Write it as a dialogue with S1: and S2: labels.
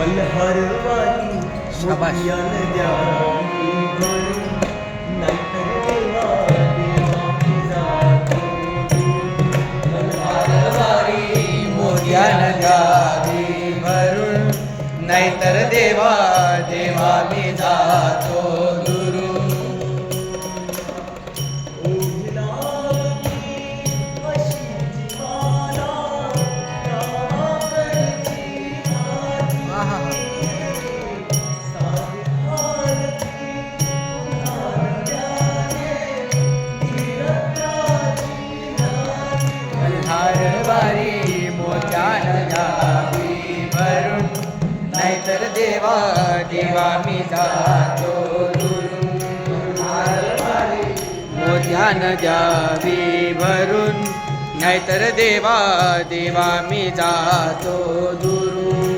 S1: मल्हारवारी मोतियान द्यावी भरून, नाहीतर देवा देवाची जातो दूर.
S2: मल्हारवारी मोत्यान द्यावी भरून, नाहीतर देवा देवा मी जातो दुरून. मल्हारवारी मोत्यान द्यावी भरून, नाहीतर देवा देवा मी जातो दुरून. मल्हारवारी मोत्यान द्यावी भरून, नाहीतर देवा देवा मी जातो दुरून.